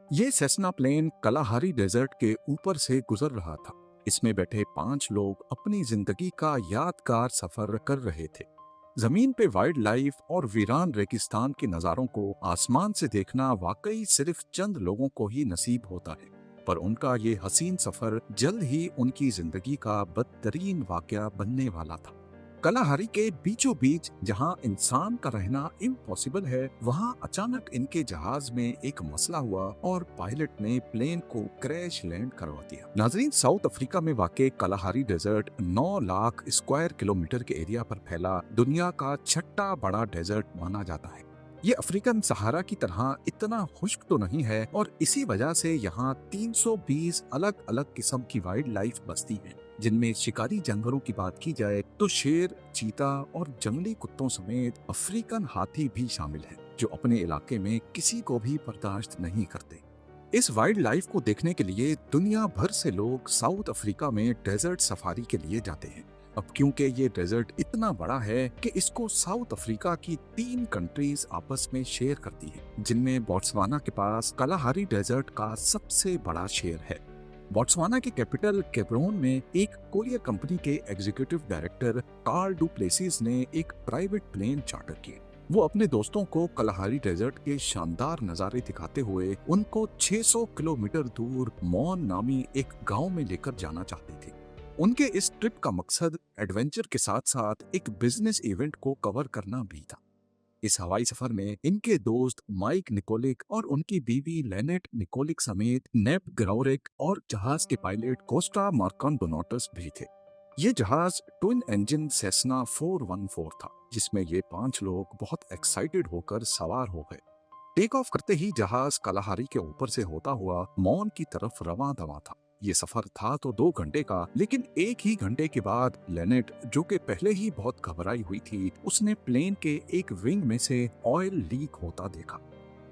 ये Cessna plane कलाहारी desert के ऊपर से गुजर रहा था। इसमें बैठे 5 लोग अपनी जिंदगी का यादगार सफर कर रहे थे। जमीन पे वाइल्ड लाइफ और वीरान रेगिस्तान के नज़ारों को आसमान से देखना वाकई सिर्फ चंद लोगों को ही नसीब होता है। पर उनका ये हसीन सफर जल्द ही उनकी जिंदगी का बदतरीन वाकया बनने वाला था। कलाहारी के बीचों बीच जहां इंसान का रहना इम्पॉसिबल है, वहां अचानक इनके जहाज में एक मसला हुआ और पायलट ने प्लेन को क्रैश लैंड करवा दिया। नाजरीन, साउथ अफ्रीका में वाक़ Kalahari desert 9 lakh square kilometre के एरिया पर फैला दुनिया का छठा बड़ा डेजर्ट माना जाता है। ये अफ्रीकन सहारा की तरह इतना खुश्क तो नहीं है और इसी वजह से यहाँ 320 अलग अलग किस्म की वाइल्ड लाइफ बसती है, जिनमें शिकारी जानवरों की बात की जाए तो शेर, चीता और जंगली कुत्तों समेत अफ्रीकन हाथी भी शामिल हैं, जो अपने इलाके में किसी को भी बर्दाश्त नहीं करते। इस वाइल्ड लाइफ को देखने के लिए दुनिया भर से लोग साउथ अफ्रीका में डेजर्ट सफारी के लिए जाते हैं। अब क्योंकि ये डेजर्ट इतना बड़ा है कि इसको साउथ अफ्रीका की 3 कंट्रीज आपस में शेयर करती हैं, जिनमें बोट्सवाना के पास कलाहारी डेजर्ट का सबसे बड़ा शेयर है। बोट्सवाना के कैपिटल केब्रोन में एक कोरियर कंपनी के executive director Carl du Plessis ने एक प्राइवेट प्लेन चार्टर किए। वो अपने दोस्तों को कलाहारी डेजर्ट के शानदार नज़ारे दिखाते हुए उनको 600 किलोमीटर दूर मॉन नामी एक गांव में लेकर जाना चाहते थे। उनके इस ट्रिप का मकसद एडवेंचर के साथ साथ एक बिजनेस इवेंट को कवर करना भी था। इस हवाई सफर में इनके दोस्त माइक निकोलिक और उनकी बीवी लेनेट निकोलिक समेत नेप ग्राउरेक और जहाज के पायलट कोस्टा मार्कांडोनाटस भी थे। ये जहाज ट्विन इंजन सेस्ना 414 था, जिसमें ये 5 लोग बहुत एक्साइटेड होकर सवार हो गए। टेक ऑफ करते ही जहाज कलाहारी के ऊपर से होता हुआ मॉन की तरफ रवां दवा था। ये सफर था तो 2 घंटे का, लेकिन 1 ही घंटे के बाद लेनेट, जो कि पहले ही बहुत घबराई हुई थी, उसने प्लेन के एक विंग में से ऑयल लीक होता देखा।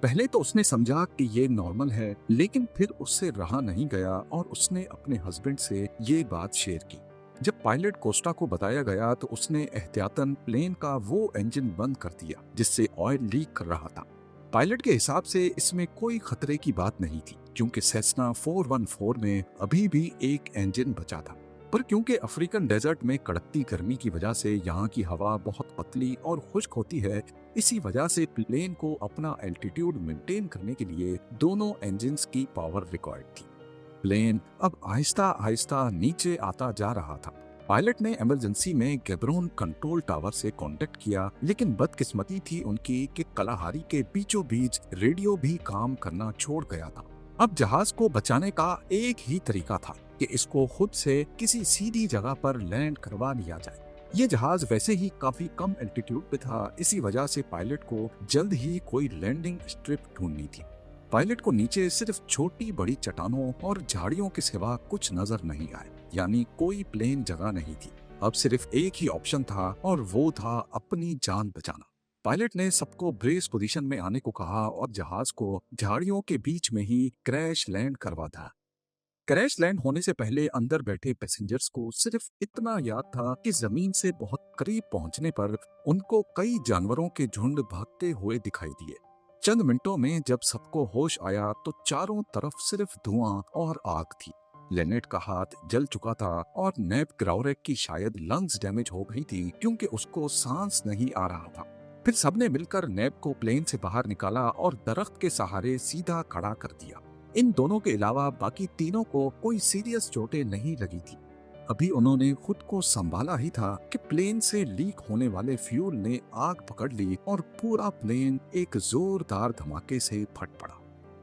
पहले तो उसने समझा कि ये नॉर्मल है, लेकिन फिर उससे रहा नहीं गया और उसने अपने हस्बैंड से ये बात शेयर की। जब पायलट कोस्टा को बताया गया तो उसने एहतियातन प्लेन का वो इंजन बंद कर दिया जिससे ऑयल लीक कर रहा था। पायलट के हिसाब से इसमें कोई खतरे की बात नहीं थी, क्योंकि सेस्ना 414 में अभी भी एक इंजन बचा था। पर क्योंकि अफ्रीकन डेजर्ट में कड़कती गर्मी की वजह से यहाँ की हवा बहुत पतली और खुश्क होती है, इसी वजह से प्लेन को अपना एल्टीट्यूड मेंटेन करने के लिए दोनों इंजन्स की पावर रिक्वायर्ड थी। प्लेन अब आहिस्ता आहिस्ता नीचे आता जा रहा था। पायलट ने इमरजेंसी में गैब्रोन कंट्रोल टावर से कांटेक्ट किया, लेकिन बदकिस्मती थी उनकी कि कलाहारी के बीचों बीच रेडियो भी काम करना छोड़ गया था। अब जहाज को बचाने का एक ही तरीका था कि इसको खुद से किसी सीधी जगह पर लैंड करवा लिया जाए। ये जहाज वैसे ही काफी कम एल्टीट्यूड पे था, इसी वजह से पायलट को जल्द ही कोई लैंडिंग स्ट्रिप ढूंढनी थी। पायलट को नीचे सिर्फ छोटी बड़ी चट्टानों और झाड़ियों के सिवा कुछ नजर नहीं आए, यानी कोई प्लेन जगह नहीं थी। अब सिर्फ एक ही ऑप्शन था और वो था अपनी जान बचाना। पायलट ने सबको ब्रेस पोजीशन में आने को कहा और जहाज को झाड़ियों के बीच में ही क्रैश लैंड करवा था। क्रैश लैंड होने से पहले अंदर बैठे पैसेंजर्स को सिर्फ इतना याद था कि जमीन से बहुत करीब पहुंचने पर उनको कई जानवरों के झुंड भागते हुए दिखाई दिए। चंद मिनटों में जब सबको होश आया तो चारों तरफ सिर्फ धुआं और आग थी। लेनेट का हाथ जल चुका था और नेप ग्राउरेक की शायद लंग्स डैमेज हो गई थी, क्योंकि उसको सांस नहीं आ रहा था। फिर सबने मिलकर नेप को प्लेन से बाहर निकाला और दरख्त के सहारे सीधा खड़ा कर दिया। इन दोनों के अलावा बाकी तीनों को कोई सीरियस चोटें नहीं लगी थी। अभी उन्होंने खुद को संभाला ही था कि प्लेन से लीक होने वाले फ्यूल ने आग पकड़ ली और पूरा प्लेन एक जोरदार धमाके से फट पड़ा।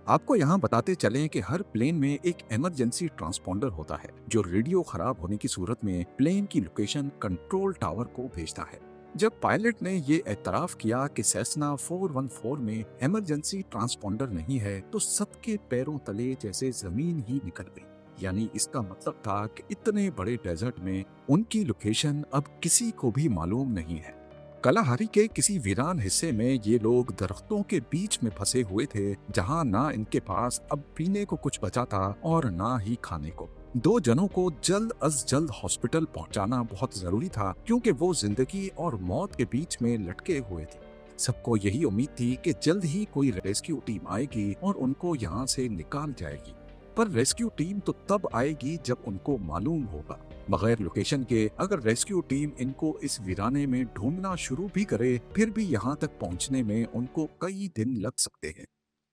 आपको यहाँ बताते चलें कि हर प्लेन में एक इमरजेंसी ट्रांसपोंडर होता है, जो रेडियो खराब होने की सूरत में प्लेन की लोकेशन कंट्रोल टावर को भेजता है। जब पायलट ने ये एतराफ किया कि सेस्ना 414 में इमरजेंसी ट्रांसपोंडर नहीं है, तो सबके पैरों तले जैसे जमीन ही निकल गई। यानी इसका मतलब था कि इतने बड़े डेजर्ट में उनकी लोकेशन अब किसी को भी मालूम नहीं है। कलाहारी के किसी वीरान हिस्से में ये लोग दरख्तों के बीच में फंसे हुए थे, जहां ना इनके पास अब पीने को कुछ बचा था और ना ही खाने को। 2 जनों को जल्द अज जल्द हॉस्पिटल पहुंचाना बहुत जरूरी था, क्योंकि वो जिंदगी और मौत के बीच में लटके हुए थे। सबको यही उम्मीद थी कि जल्द ही कोई रेस्क्यू टीम आएगी और उनको यहाँ से निकाल जाएगी। पर रेस्क्यू टीम तो तब आएगी जब उनको मालूम होगा। बगैर लोकेशन के अगर रेस्क्यू टीम इनको इस वीराने में ढूंढना शुरू भी करे, फिर भी यहाँ तक पहुँचने में उनको कई दिन लग सकते हैं।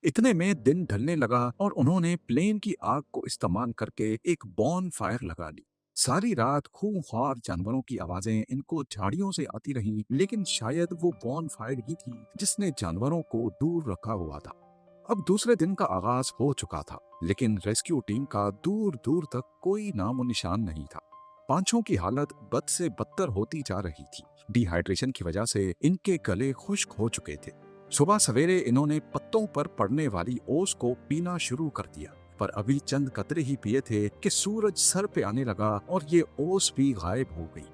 इतने में दिन ढलने लगा और उन्होंने प्लेन की आग को इस्तेमाल करके एक बॉन फायर लगा ली। सारी रात खूंखार जानवरों की आवाजें इनको झाड़ियों से आती रहीं, लेकिन शायद वो बॉन फायर ही थी जिसने जानवरों को दूर रखा हुआ था। अब दूसरे दिन का आगाज हो चुका था, लेकिन रेस्क्यू टीम का दूर दूर तक कोई नामो निशान नहीं था। पांचों की हालत बद से बदतर होती जा रही थी। डिहाइड्रेशन की वजह से इनके गले खुश्क हो चुके थे। सुबह सवेरे इन्होंने पत्तों पर पड़ने वाली ओस को पीना शुरू कर दिया, पर अभी चंद कतरे ही पिए थे कि सूरज सर पे आने लगा और ये ओस भी गायब हो गई।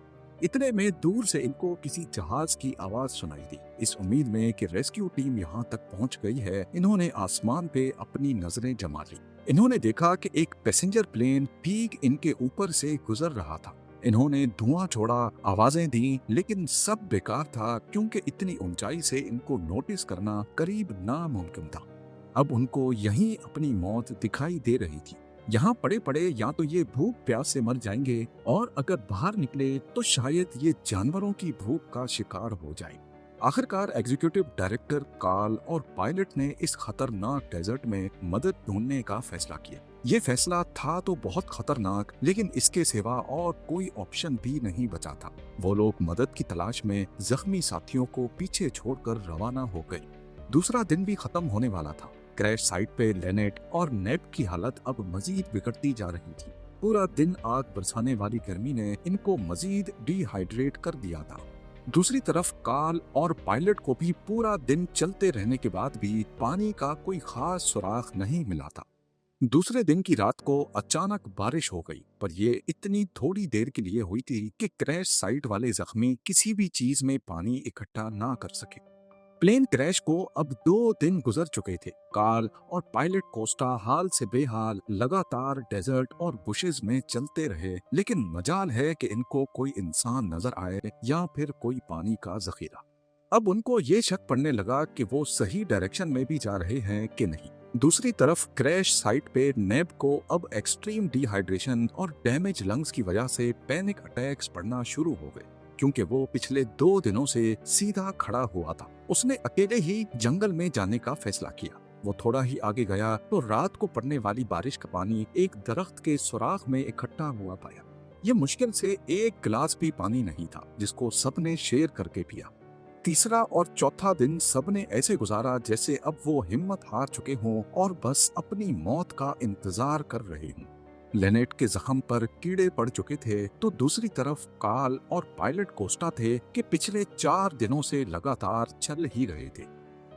इतने में दूर से इनको किसी जहाज की आवाज सुनाई दी। इस उम्मीद में कि रेस्क्यू टीम यहाँ तक पहुँच गई है, इन्होंने आसमान पे अपनी नजरें जमा ली। इन्होंने देखा कि एक पैसेंजर प्लेन ठीक इनके ऊपर से गुजर रहा था। इन्होंने धुआं छोड़ा, आवाजें दी, लेकिन सब बेकार था क्योंकि इतनी ऊंचाई से इनको नोटिस करना करीब नामुमकिन था। अब उनको यहीं अपनी मौत दिखाई दे रही थी। यहाँ पड़े पड़े या तो ये भूख प्यास से मर जाएंगे, और अगर बाहर निकले तो शायद ये जानवरों की भूख का शिकार हो जाए। आखिरकार एग्जीक्यूटिव डायरेक्टर कार्ल और पायलट ने इस खतरनाक डेजर्ट में मदद ढूंढने का फैसला किया। ये फैसला था तो बहुत खतरनाक, लेकिन इसके सिवा और कोई ऑप्शन भी नहीं बचा था। वो लोग मदद की तलाश में जख्मी साथियों को पीछे छोड़कर रवाना हो गए। दूसरा दिन भी खत्म होने वाला था। क्रैश साइट पे लेनेट और नेप की हालत अब मजीद बिगड़ती जा रही थी। पूरा दिन आग बरसाने वाली गर्मी ने इनको मजीद डिहाइड्रेट कर दिया था। दूसरी तरफ कार्ल और पायलट को भी पूरा दिन चलते रहने के बाद भी पानी का कोई खास सुराग नहीं मिला था। दूसरे दिन की रात को अचानक बारिश हो गई, पर ये इतनी थोड़ी देर के लिए हुई थी कि क्रैश साइट वाले जख्मी किसी भी चीज में पानी इकट्ठा ना कर सके। प्लेन क्रैश को अब 2 दिन गुजर चुके थे। कार्ल और पायलट कोस्टा हाल से बेहाल लगातार डेजर्ट और बुशेस में चलते रहे, लेकिन मजाल है कि इनको कोई इंसान नजर आए या फिर कोई पानी का जखीरा। अब उनको ये शक पड़ने लगा कि वो सही डायरेक्शन में भी जा रहे हैं कि नहीं। दूसरी तरफ क्रैश साइट पे नेब को अब एक्सट्रीम डिहाइड्रेशन और डैमेज लंग्स की वजह से पैनिक अटैक्स पड़ना शुरू हो गए, क्योंकि वो पिछले 2 दिनों से सीधा खड़ा हुआ था। उसने अकेले ही जंगल में जाने का फैसला किया। वो थोड़ा ही आगे गया तो रात को पड़ने वाली बारिश का पानी एक दरख्त के सुराख में इकट्ठा हुआ पाया। ये मुश्किल से एक गिलास भी पानी नहीं था जिसको सबने शेयर करके पिया। तीसरा और चौथा दिन सबने ऐसे गुजारा जैसे अब वो हिम्मत हार चुके हों और बस अपनी मौत का इंतजार कर रहे हों। लेनेट के जख्म पर कीड़े पड़ चुके थे, तो दूसरी तरफ कार्ल और पायलट कोस्टा थे कि पिछले 4 दिनों से लगातार चल ही रहे थे।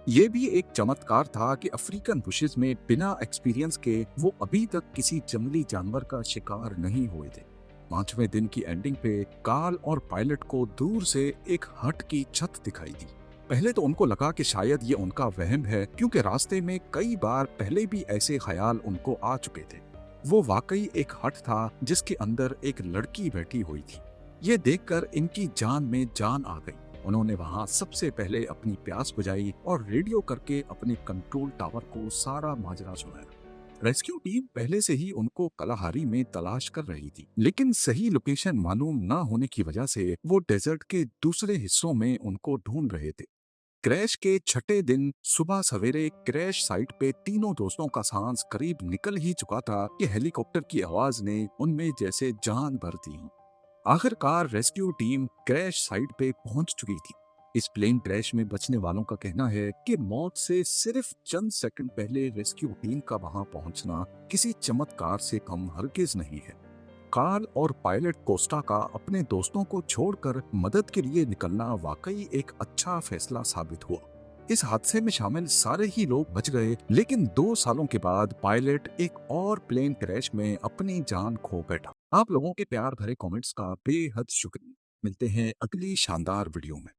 ये भी एक चमत्कार था कि अफ्रीकन बुशेस में बिना एक्सपीरियंस के वो अभी तक किसी जंगली जानवर का शिकार नहीं हुए थे। 5वें दिन की एंडिंग पे कार्ल और पायलट को दूर से एक हट की छत दिखाई दी। पहले तो उनको लगा कि शायद ये उनका वहम है, क्योंकि रास्ते में कई बार पहले भी ऐसे ख्याल उनको आ चुके थे। वो वाकई एक हट था जिसके अंदर एक लड़की बैठी हुई थी। ये देखकर इनकी जान में जान आ गई। उन्होंने वहां सबसे पहले अपनी प्यास बुझाई और रेडियो करके अपने कंट्रोल टावर को सारा माजरा सुनाया। रेस्क्यू टीम पहले से ही उनको कलाहारी में तलाश कर रही थी, लेकिन सही लोकेशन मालूम न होने की वजह से वो डेजर्ट के दूसरे हिस्सों में उनको ढूंढ रहे थे। क्रैश के छठे दिन सुबह सवेरे क्रैश साइट पे तीनों दोस्तों का सांस करीब निकल ही चुका था कि हेलीकॉप्टर की आवाज ने उनमें जैसे जान भर दी। आखिरकार रेस्क्यू टीम क्रैश साइट पे पहुंच चुकी थी। इस प्लेन क्रैश में बचने वालों का कहना है कि मौत से सिर्फ चंद सेकंड पहले रेस्क्यू टीम का वहां पहुंचना किसी चमत्कार से कम हरगिज नहीं है। कार्ल और पायलट कोस्टा का अपने दोस्तों को छोड़कर मदद के लिए निकलना वाकई एक अच्छा फैसला साबित हुआ। इस हादसे में शामिल सारे ही लोग बच गए, लेकिन 2 सालों के बाद पायलट एक और प्लेन क्रैश में अपनी जान खो बैठा। आप लोगों के प्यार भरे कमेंट्स का बेहद शुक्रिया। मिलते हैं अगली शानदार वीडियो में।